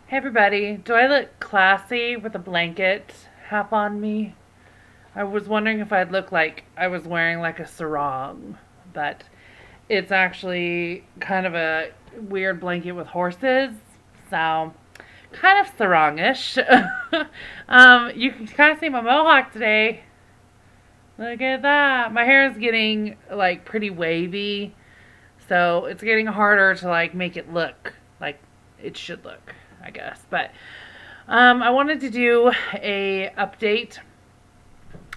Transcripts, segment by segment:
Hey everybody, do I look classy with a blanket half on me? I was wondering if I'd look like I was wearing like a sarong, but it's actually kind of a weird blanket with horses, so kind of sarongish. You can kind of see my mohawk today. Look at that. My hair is getting like pretty wavy, so it's getting harder to like make it look like it should look, I guess. But I wanted to do a update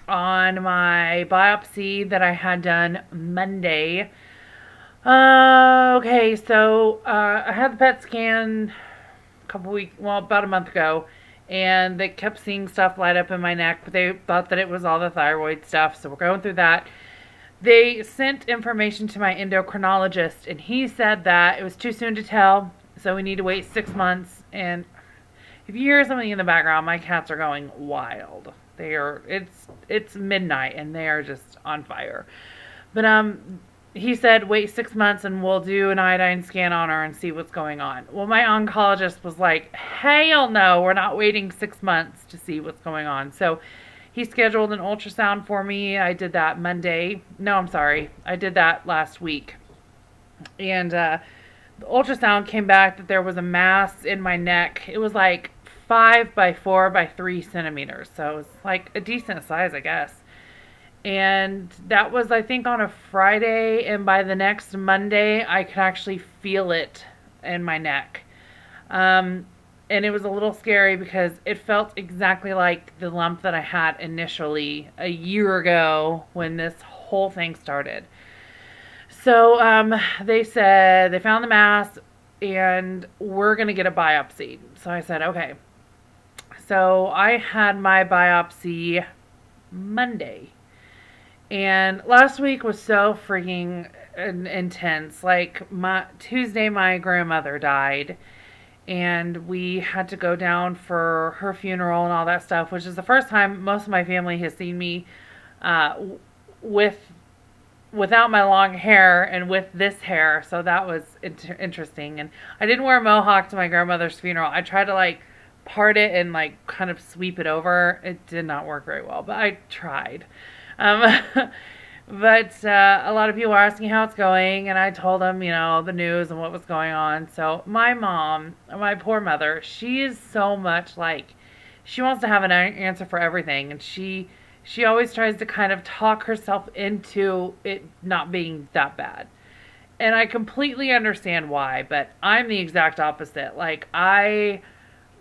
on my biopsy that I had done Monday. Okay, so I had the PET scan a couple weeks, well, about a month ago, and they kept seeing stuff light up in my neck, but they thought that it was all the thyroid stuff, so we're going through that. They sent information to my endocrinologist, and he said that it was too soon to tell, so we need to wait 6 months. And if you hear something in the background, my cats are going wild. It's midnight and they are just on fire. But he said wait 6 months and we'll do an iodine scan on her and see what's going on. Well, my oncologist was like, hell no, we're not waiting 6 months to see what's going on. So he scheduled an ultrasound for me. I did that Monday. No, I'm sorry. I did that last week. And the ultrasound came back that there was a mass in my neck. It was like 5 by 4 by 3 centimeters. So it was like a decent size, I guess. And that was, I think, on a Friday. And by the next Monday, I could actually feel it in my neck. And it was a little scary because it felt exactly like the lump that I had initially a year ago when this whole thing started. So they said they found the mass and we're going to get a biopsy. So I said, okay. So I had my biopsy Monday. And last week was so freaking intense. Like Tuesday, my grandmother died. And we had to go down for her funeral and all that stuff, which is the first time most of my family has seen me without my long hair and with this hair. So that was interesting. And I didn't wear a mohawk to my grandmother's funeral. I tried to like part it and like kind of sweep it over. It did not work very well, but I tried. But a lot of people are asking how it's going, and I told them, the news and what was going on. So my mom, my poor mother, she is so much like, she wants to have an answer for everything, and she always tries to kind of talk herself into it not being that bad. And I completely understand why, but I'm the exact opposite. Like, I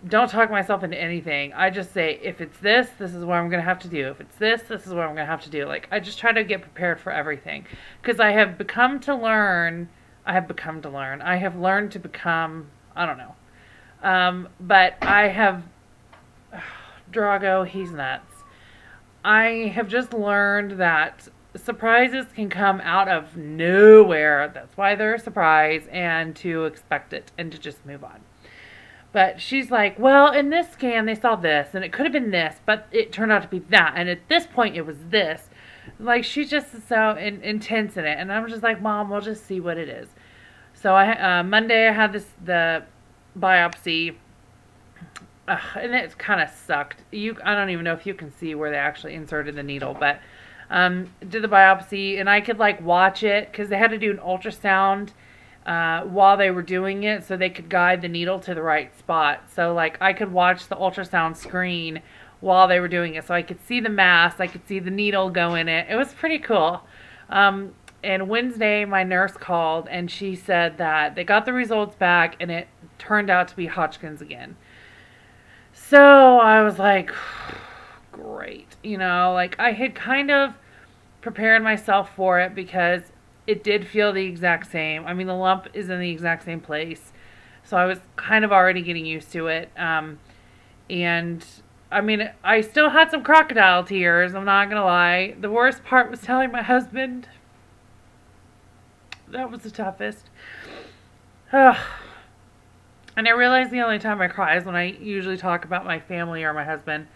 don't talk myself into anything. I just say, if it's this, this is what I'm going to have to do. If it's this, this is what I'm going to have to do. Like, I just try to get prepared for everything. Because I have learned to become, I don't know. But I have, Drago, he's nuts. I have just learned that surprises can come out of nowhere. That's why they're a surprise, and to expect it and to just move on. But she's like, well, in this scan, they saw this, and it could have been this, but it turned out to be that, and at this point, it was this. Like, she's just so intense in it, and I'm just like, Mom, we'll just see what it is. So Monday, I had the biopsy, and it kind of sucked. I don't even know if you can see where they actually inserted the needle, but did the biopsy, and I could, like, watch it, because they had to do an ultrasound while they were doing it so they could guide the needle to the right spot. So like I could watch the ultrasound screen while they were doing it, so I could see the mass, I could see the needle go in it. It was pretty cool. And Wednesday my nurse called and she said that they got the results back and it turned out to be Hodgkin's again. So I was like, great. Like I had kind of prepared myself for it because it did feel the exact same. I mean, the lump is in the exact same place. So I was kind of already getting used to it. And, I mean, I still had some crocodile tears. I'm not going to lie. The worst part was telling my husband. That was the toughest. And I realized the only time I cry is when I usually talk about my family or my husband.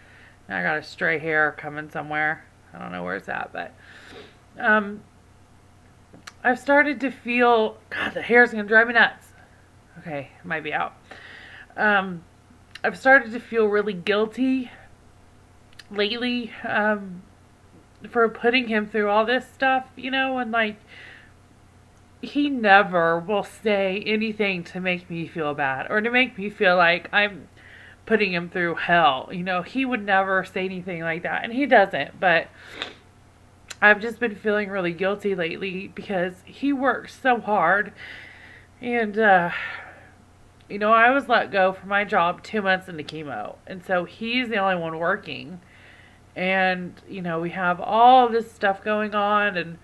I got a stray hair coming somewhere. I don't know where it's at, but... I've started to feel, God, the hair's going to drive me nuts. Okay, it might be out. I've started to feel really guilty lately, for putting him through all this stuff, and like, he never will say anything to make me feel bad or to make me feel like I'm putting him through hell. He would never say anything like that, and he doesn't, but I've just been feeling really guilty lately because he works so hard. And, I was let go from my job 2 months into chemo. And so he's the only one working. And, we have all this stuff going on. And,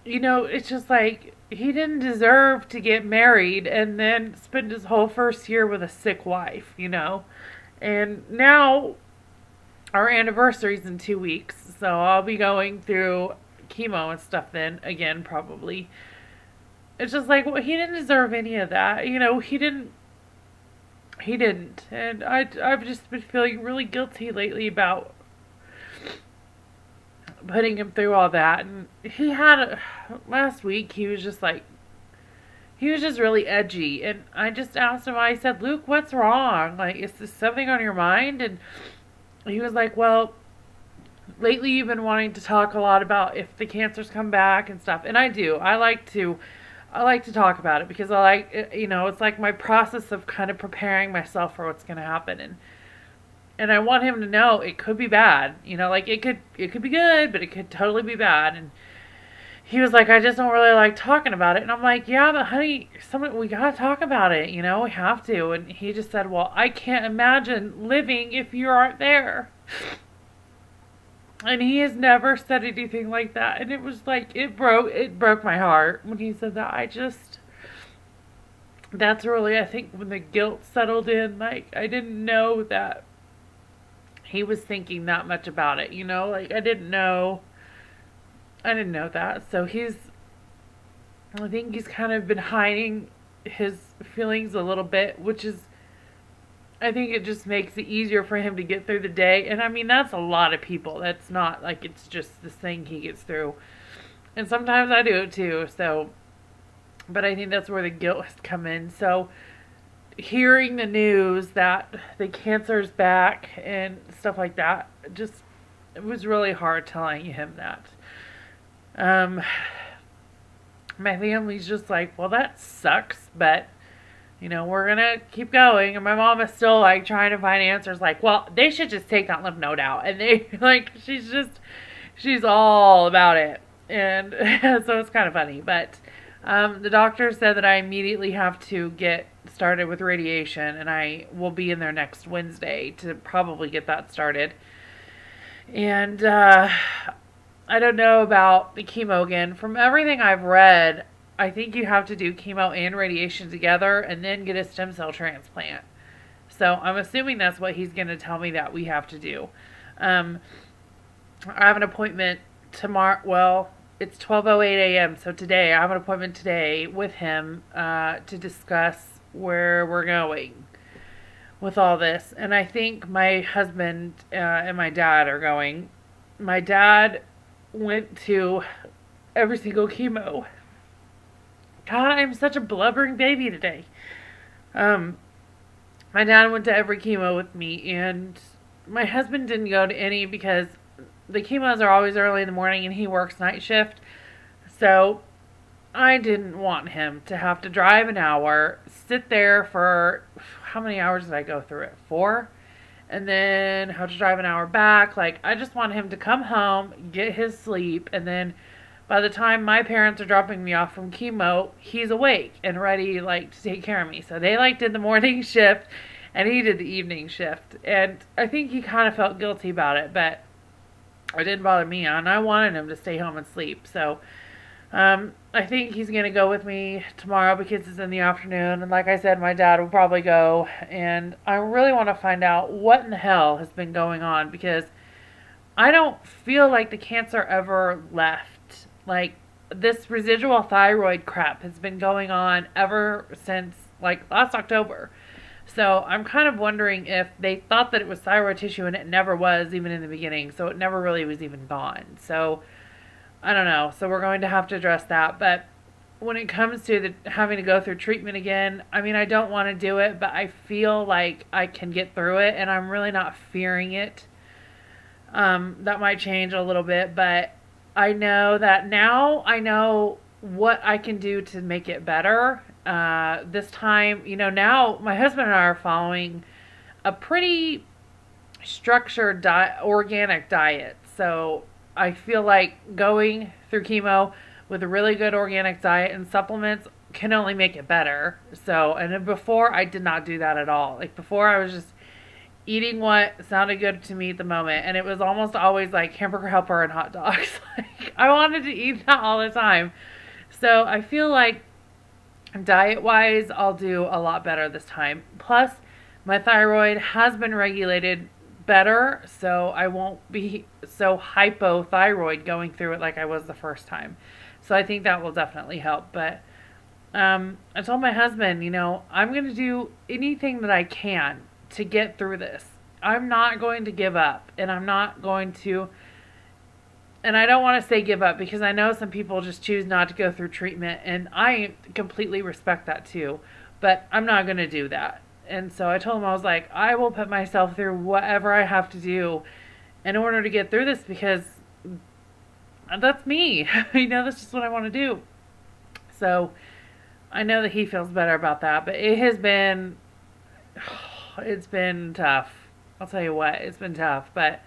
it's just like, he didn't deserve to get married and then spend his whole first year with a sick wife, And now our anniversary's in 2 weeks. So I'll be going through chemo and stuff then again, probably. It's just like, well, he didn't deserve any of that. He didn't. And I've just been feeling really guilty lately about putting him through all that. And last week, he was just really edgy. And I just asked him, I said, Luke, what's wrong? Like, is this something on your mind? And he was like, well, lately you've been wanting to talk a lot about if the cancers come back and stuff. And I do. I like to talk about it because it's like my process of kind of preparing myself for what's going to happen. And I want him to know it could be bad. Like it could be good, but it could totally be bad. And he was like, I just don't really like talking about it. And I'm like, yeah, but honey, we got to talk about it. We have to. And he just said, well, I can't imagine living if you aren't there. And he has never said anything like that. And it was like, it broke my heart when he said that. That's really, I think, when the guilt settled in. Like, I didn't know that he was thinking that much about it, Like, I didn't know that. So I think he's kind of been hiding his feelings a little bit, which is, I think it just makes it easier for him to get through the day. And I mean, that's a lot of people. That's not like it's just this thing he gets through. And sometimes I do it too. So, but I think that's where the guilt has come in. So hearing the news that the cancer's back and stuff like that, it was really hard telling him that. My family's just like, well, that sucks, but we're going to keep going. And my mom is still like trying to find answers like, well, they should just take that lymph node out. And they like, she's all about it. And so it's kind of funny, but, the doctor said that I immediately have to get started with radiation, and I will be in there next Wednesday to probably get that started. And, I don't know about the chemo again. From everything I've read, I think you have to do chemo and radiation together and then get a stem cell transplant. So I'm assuming that's what he's going to tell me that we have to do. I have an appointment tomorrow. Well, it's 12:08 a.m. So today, I have an appointment today with him to discuss where we're going with all this. And I think my husband and my dad are going. My dad went to every single chemo. God, I'm such a blubbering baby today. My dad went to every chemo with me, and my husband didn't go to any because the chemos are always early in the morning and he works night shift. So I didn't want him to have to drive an hour, sit there for, how many hours did I go through it? 4? And then have to drive an hour back. Like, I just want him to come home, get his sleep, and then by the time my parents are dropping me off from chemo, he's awake and ready, like, to take care of me. So they, like, did the morning shift, and he did the evening shift. And I think he kind of felt guilty about it, but it didn't bother me, and I wanted him to stay home and sleep. So I think he's going to go with me tomorrow because it's in the afternoon. And like I said, my dad will probably go. And I really want to find out what in the hell has been going on, because I don't feel like the cancer ever left. Like, this residual thyroid crap has been going on ever since, like, last October. So I'm kind of wondering if they thought that it was thyroid tissue and it never was, even in the beginning. So it never really was even gone. So I don't know. So we're going to have to address that. But when it comes to having to go through treatment again, I mean, I don't want to do it, but I feel like I can get through it, and I'm really not fearing it. That might change a little bit, but I know that now I know what I can do to make it better. This time, now my husband and I are following a pretty structured organic diet. So I feel like going through chemo with a really good organic diet and supplements can only make it better. So, and then before I did not do that at all. Like before I was just eating what sounded good to me at the moment, and it was almost always like hamburger helper and hot dogs. Like I wanted to eat that all the time. So I feel like diet wise I'll do a lot better this time. Plus my thyroid has been regulated better, so I won't be so hypothyroid going through it like I was the first time. So I think that will definitely help. But I told my husband, I'm going to do anything that I can to get through this. I'm not going to give up, and I'm not going to, and I don't want to say give up because I know some people just choose not to go through treatment, and I completely respect that too, but I'm not going to do that. And so I told him, I was like, I will put myself through whatever I have to do in order to get through this, because that's me. That's just what I want to do. So I know that he feels better about that, but it's been tough. I'll tell you what, it's been tough, but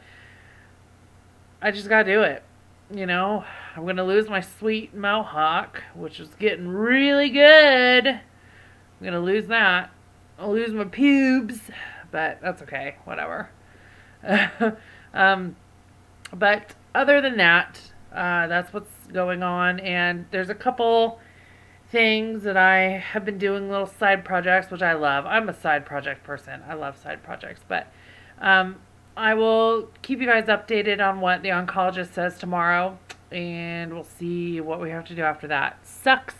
I just gotta do it. I'm gonna lose my sweet mohawk, which is getting really good. I'm gonna lose that. I'll lose my pubes, but that's okay, whatever. But other than that, that's what's going on, and there's a couple things that I have been doing, little side projects, which I love. I'm a side project person. I love side projects, but I will keep you guys updated on what the oncologist says tomorrow, and we'll see what we have to do after that. Sucks,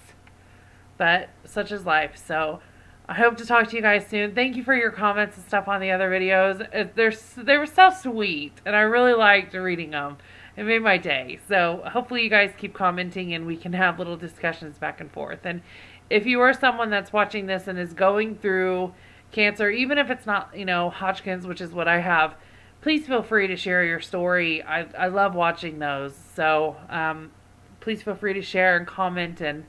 but such is life. So I hope to talk to you guys soon. Thank you for your comments and stuff on the other videos. They were so sweet, and I really liked reading them. It made my day. So hopefully you guys keep commenting and we can have little discussions back and forth. And if you are someone that's watching this and is going through cancer, even if it's not, Hodgkin's, which is what I have, please feel free to share your story. I love watching those. So please feel free to share and comment and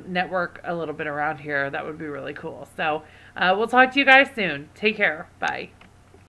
network a little bit around here. That would be really cool. So we'll talk to you guys soon. Take care. Bye.